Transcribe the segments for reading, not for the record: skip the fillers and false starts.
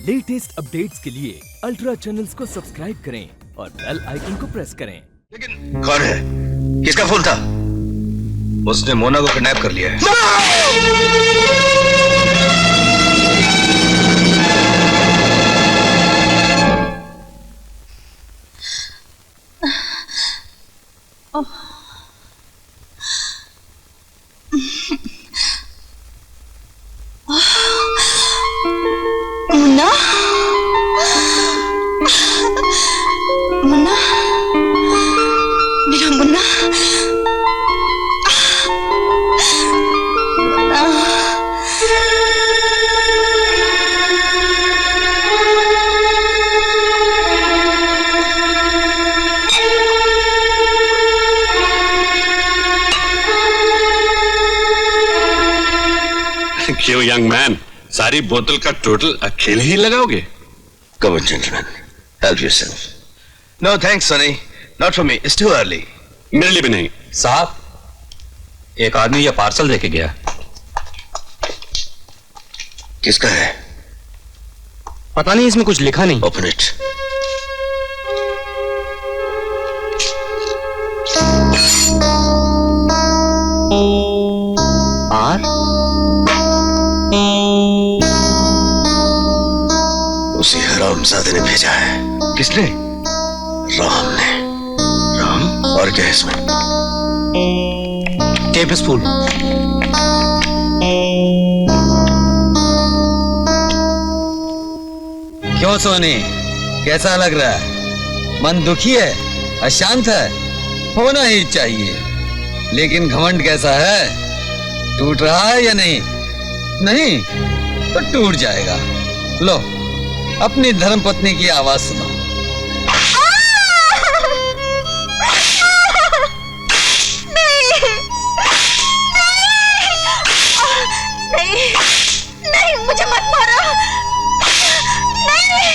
Latest updates के लिए ultra channels को सब्सक्राइब करें और बेल आइकन को प्रेस करें। लेकिन कौन है? किसका फोन था? उसने मोना को किडनैप कर लिया है। मुन्ना, मुन्ना, मेरा मुन्ना, मुन्ना। क्यों यंग मैन, सारी बोतल का टोटल अकेले ही लगाओगे? Come on, gentlemen. Help yourself. No, thanks, Sonny. Not for me. It's too early. मेरे लिए भी नहीं। साहब, एक आदमी ये पार्सल देके गया। किसका है? पता नहीं, इसमें कुछ लिखा नहीं। Open it. आर उसी हरामजादे ने भेजा है। किसने? राम ने। राम? और क्या है इसमें? Tape spoon. क्यों सोनी, कैसा लग रहा है? मन दुखी है, अशांत है? होना ही चाहिए। लेकिन घमंड कैसा है? टूट रहा है या नहीं? नहीं तो टूट जाएगा। लो, अपनी धर्मपत्नी की आवाज सुनो। नहीं, मुझे मत मारो। नहीं,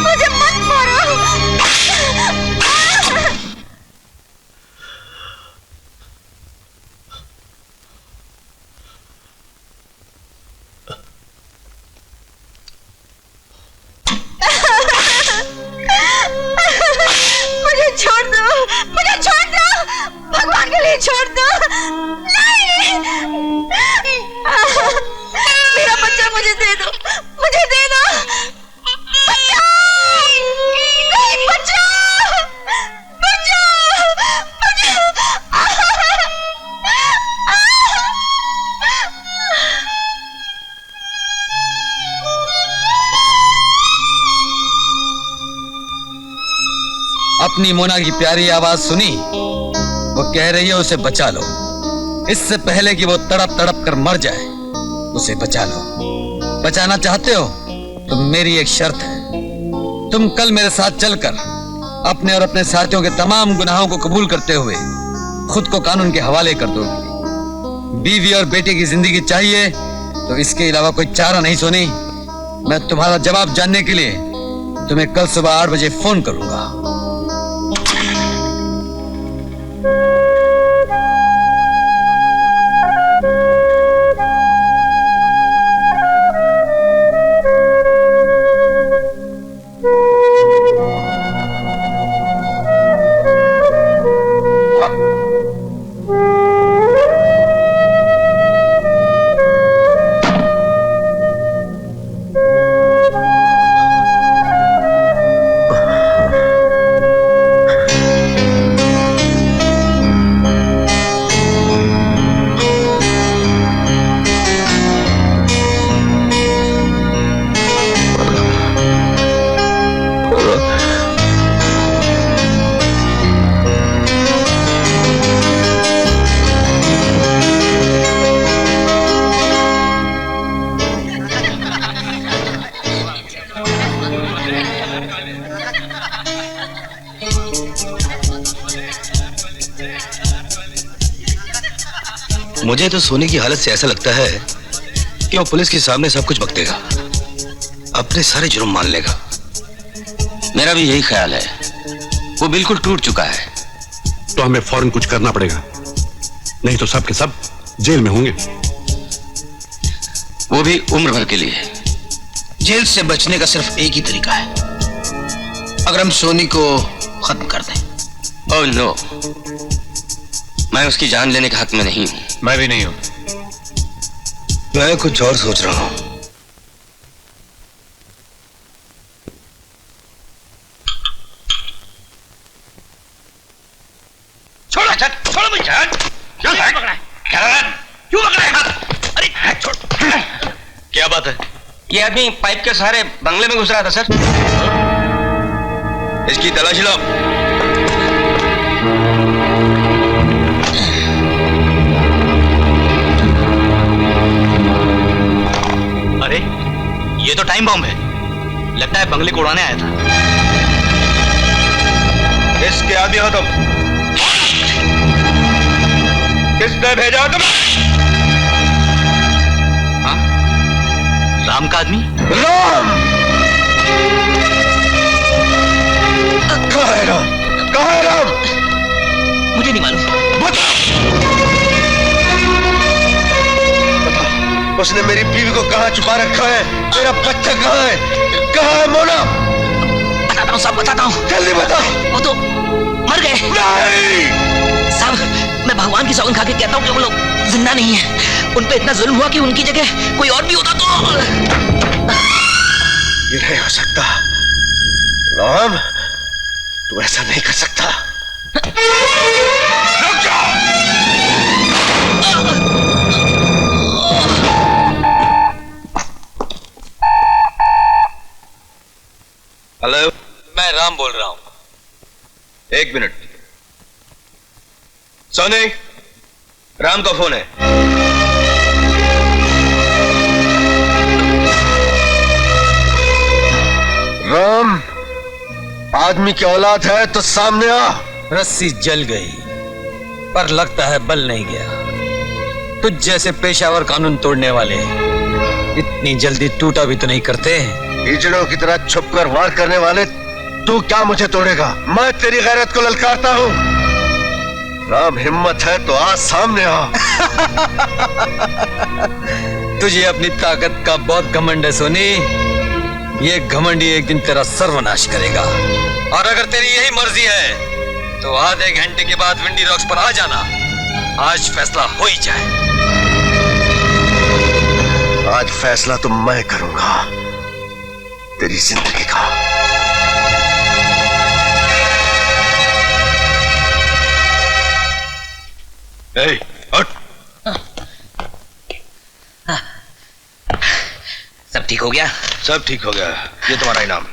मुझे मत मारो। मुझे छोड़ दो, मुझे छोड़ दो, भगवान के लिए छोड़ दो। नहीं, मेरा बच्चा मुझे दे दो, मुझे दे दो। बचाओ, नहीं, बचाओ, बचाओ, बचाओ। अपनी मोना की प्यारी आवाज सुनी? वो कह रही है उसे बचा लो। इससे पहले कि वो तड़प तड़प कर मर जाए, उसे बचा लो। बचाना चाहते हो तो मेरी एक शर्त है। तुम कल मेरे साथ चलकर अपने और अपने साथियों के तमाम गुनाहों को कबूल करते हुए खुद को कानून के हवाले कर दोगे। बीवी और बेटे की जिंदगी चाहिए तो इसके अलावा कोई चारा नहीं सोनी। मैं तुम्हारा जवाब जानने के लिए तुम्हें कल सुबह 8 बजे फोन करूंगा। मुझे तो सोनी की हालत से ऐसा लगता है कि वो पुलिस के सामने सब कुछ बकतेगा, अपने सारे जुर्म मान लेगा। मेरा भी यही ख्याल है। वो बिल्कुल टूट चुका है। तो हमें फौरन कुछ करना पड़ेगा, नहीं तो सब के सब जेल में होंगे। वो भी उम्र भर के लिए। जेल से बचने का सिर्फ एक ही तरीका है, अगर हम सोनी को खत्म कर दें। ओह नो, मैं उसकी जान लेने के हक में नहीं हूं। मैं भी नहीं हूं। मैं कुछ और सोच रहा हूं। छोड़ो छोड़ो मुझे। क्यों पकड़ा है? क्यों पकड़ा है? अरे छोड़। क्या बात है? ये आदमी पाइप के सहारे बंगले में घुस रहा था सर। इसकी तलाशी लो। अरे ये तो टाइम बम है, लगता है बंगले को उड़ाने आया था। किसके आदमी हो तुम? किसने भेजा हो तुम? हाँ? राम का आदमी? राम! कहाँ है राम? कहाँ है राम? मुझे नहीं मालूम। बता! उसने मेरी बीवी को कहाँ छुपा रखा है? मेरा बच्चा कहाँ है? कहाँ है मोना? बताता हूँ साहब, बताता हूँ। जल्दी बता! वो तो मर गए। नहीं! साहब, मैं भगवान की सौगंध खा के कहता हूँ कि वो लोग जिंदा नहीं है। उन पे इतना जुल्म हुआ कि उनकी जगह कोई और भी होता तो। ये नहीं हो सकता राम, तू ऐसा नहीं कर सकता। रुक जाओ! हेलो, मैं राम बोल रहा हूं। एक मिनट। सोनी, राम का फोन है। राम, आदमी की औलाद है तो सामने आ। रस्सी जल गई, पर लगता है बल नहीं गया। तुझ जैसे पेशावर कानून तोड़ने वाले इतनी जल्दी टूटा भी तो नहीं करते। हिजड़ों की तरह छुपकर वार करने वाले तू क्या मुझे तोड़ेगा? मैं तेरी गैरत को ललकारता हूं। राम, हिम्मत है तो आज सामने आ। तुझे अपनी ताकत का बहुत घमंड है सोनी। ये घमंड ही एक दिन तेरा सर्वनाश करेगा। और अगर तेरी यही मर्जी है तो आधे घंटे के बाद विंडी रॉक्स पर आ जाना। आज फैसला हो ही जाए। आज फैसला तो मैं करूंगा तेरी जिंदगी का। उठ। सब ठीक हो गया? सब ठीक हो गया। ये तुम्हारा इनाम।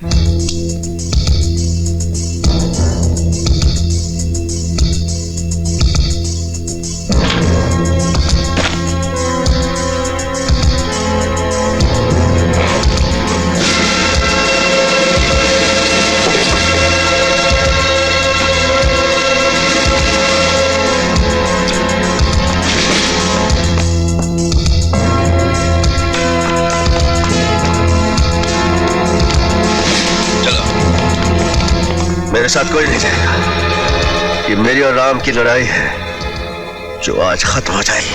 मेरे साथ कोई नहीं जाएगा। ये मेरी और राम की लड़ाई है जो आज खत्म हो जाएगी।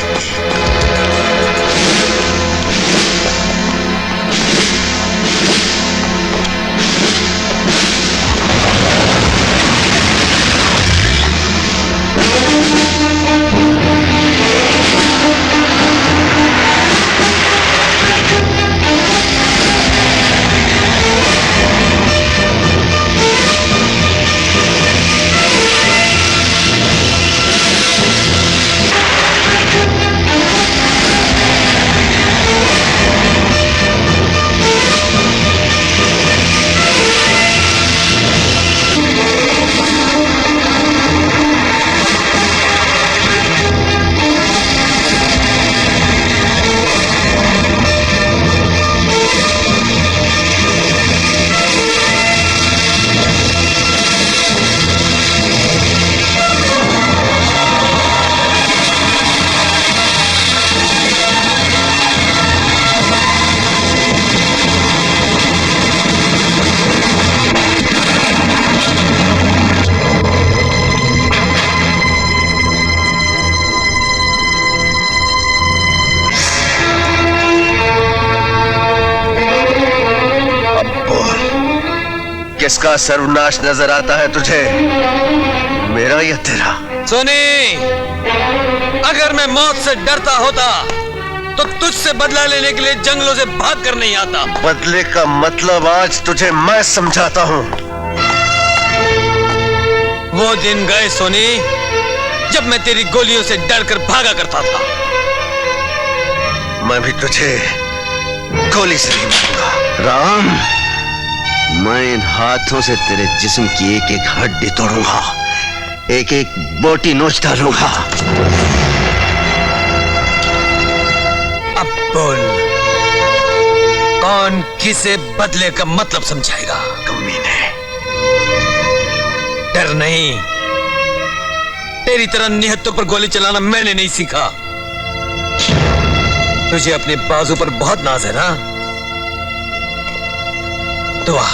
किसका सर्वनाश नजर आता है तुझे, मेरा या तेरा? सोनी, अगर मैं मौत से डरता होता तो तुझसे बदला लेने के लिए जंगलों से भाग कर नहीं आता। बदले का मतलब आज तुझे मैं समझाता हूँ। वो दिन गए सोनी, जब मैं तेरी गोलियों से डरकर भागा करता था। मैं भी तुझे गोली से नहीं मारूंगा। राम, मैं इन हाथों से तेरे जिस्म की एक एक हड्डी तोड़ूंगा, एक एक बोटी नोच डालूंगा। अब बोल, कौन किसे बदले का मतलब समझाएगा? कमीने, डर नहीं, तेरी तरह निहत्तों पर गोली चलाना मैंने नहीं सीखा। तुझे अपने बाजू पर बहुत नाज है ना? तो आ।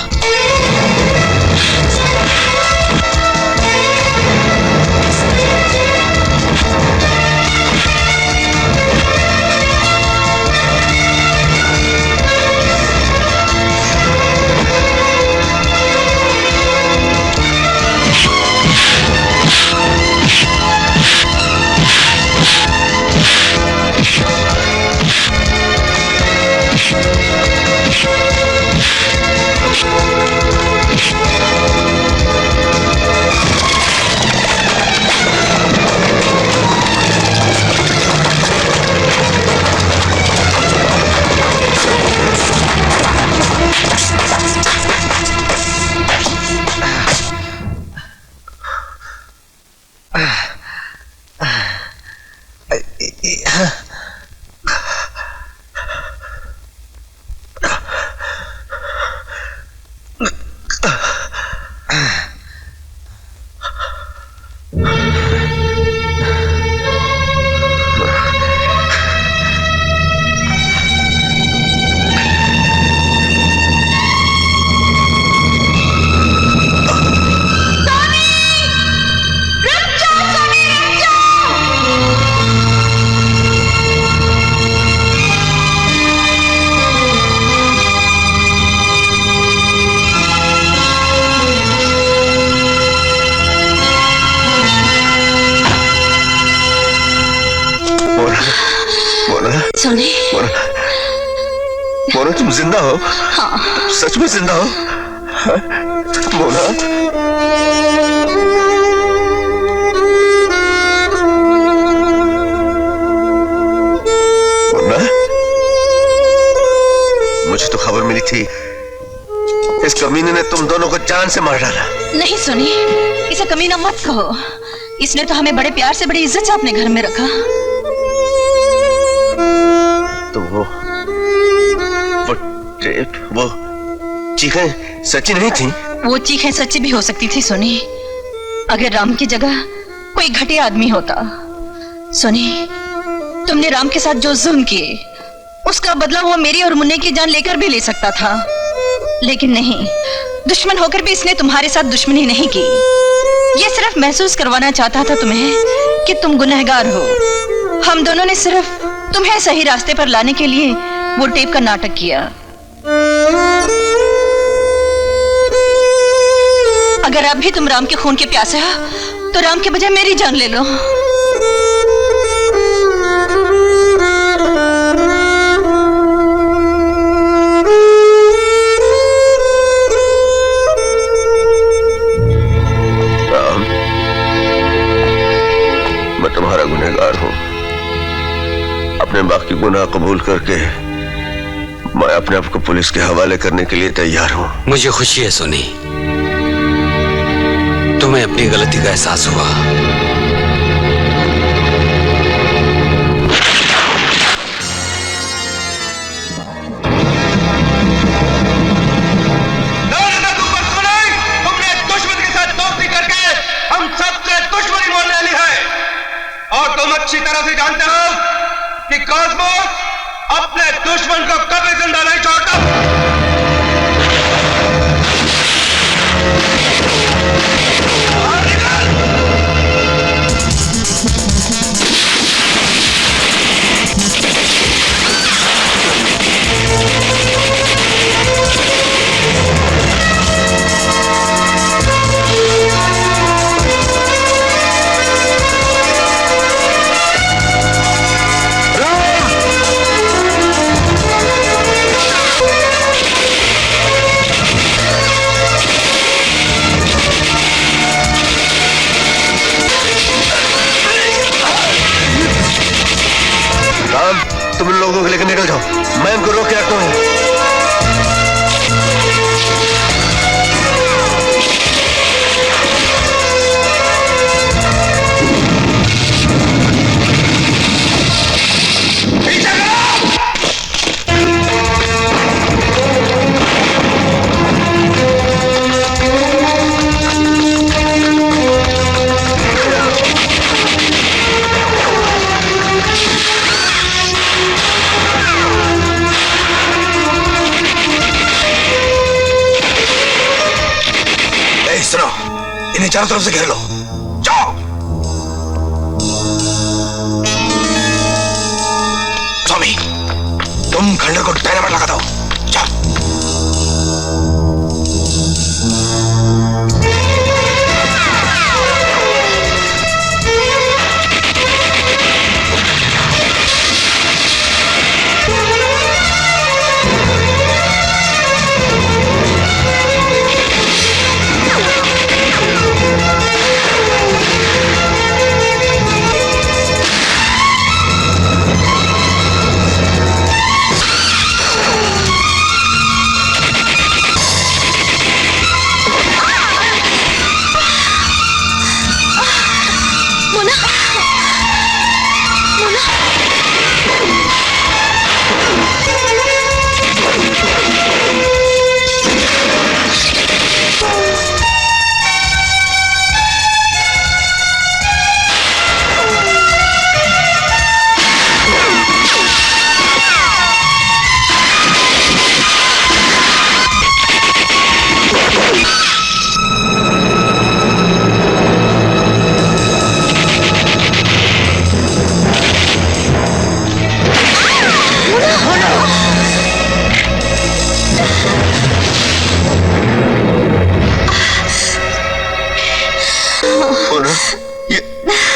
सोनी, मोना, तुम जिंदा हो? हाँ। सच में जिंदा हो? हाँ? मोना, मोना, मुझे तो खबर मिली थी इस कमीने ने तुम दोनों को जान से मार डाला। नहीं सोनी, इसे कमीना मत कहो। इसने तो हमें बड़े प्यार से, बड़ी इज्जत से अपने घर में रखा। तो वो चीखें सच्ची नहीं थी? वो चीखें सच्ची भी हो सकती थी सोनी, अगर राम की जगह कोई घटिया आदमी होता। सोनी, तुमने राम के साथ जो जुल्म किए, उसका बदला वो मेरी और मुन्ने की जान लेकर भी ले सकता था, लेकिन नहीं, दुश्मन होकर भी इसने तुम्हारे साथ दुश्मनी नहीं की। ये सिर्फ महसूस करवाना चाहता था तुम्हें कि तुम गुनहगार हो। हम दोनों ने सिर्फ तुम्हें सही रास्ते पर लाने के लिए वो टेप का नाटक किया। अगर अब भी तुम राम के खून के प्यासे हो तो राम के बजाय मेरी जान ले लो। राम, मैं तुम्हारा गुनहगार हूं। अपने बाकी गुनाह कबूल करके मैं अपने आप को पुलिस के हवाले करने के लिए तैयार हूं। मुझे खुशी है सोनी, तुम्हें अपनी गलती का एहसास हुआ। तुमने दुश्मन के साथ दोस्ती करके हम सबसे दुश्मनी मोल ले ली है, और तुम अच्छी तरह से जानते हो कि कॉस्मोस अपने दुश्मन को कभी जिंदा नहीं छोड़ता। राम, तुम इन लोगों को लेकर निकल जाओ, मैं इनको रोक के रखता हूँ। सुनो, इन्हें चारों तरफ से घेर लो। जाओ। स्वामी, तुम खंडर को डायनामाइट लगा दो। जाओ।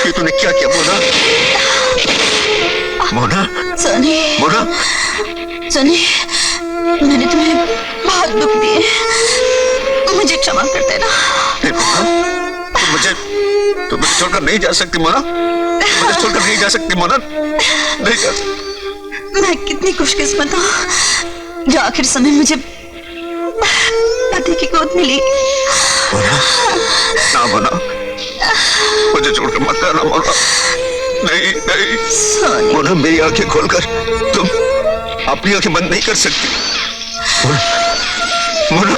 ये तूने क्या किया मोना? मोना? सनी, मोना? सनी, मैंने तुम्हें बहुत दुख दिए, मुझे क्षमा कर देना। तुम मुझे छोड़कर नहीं जा सकती मोना, मुझे छोड़कर नहीं जा सकती मोना, नहीं जा सकती। मैं कितनी खुशकिस्मत हूँ जो आखिर समय मुझे पति की गोद मिली। मोना, ना मोना, मुझे छोड़कर मत जाना मोना, नहीं नहीं। मोना, मेरी आंखें खोलकर तुम अपनी आंखें बंद नहीं कर सकती। मोना, मोना,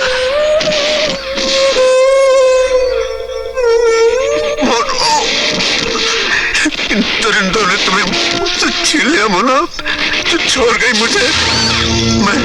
इन दरिंदों ने तुम्हें मुझसे छीन लिया मोना, जो छोड़ गई मुझे। मैं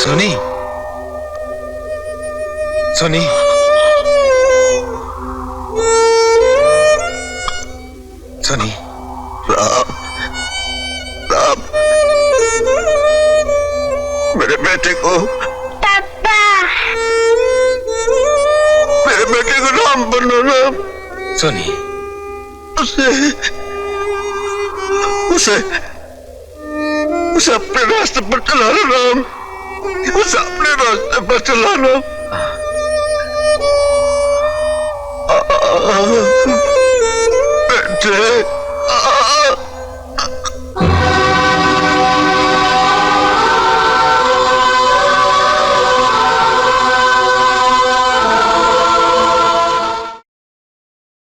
सोनी, सोनी, सोनी। राम, राम, मेरे बेटे को, पापा, मेरे बेटे को राम बनो राम। सोनी, उसे उसे उसे अपने रास्ते पर चला राम, उसे अपने रास्ते पर चला राम। बेटे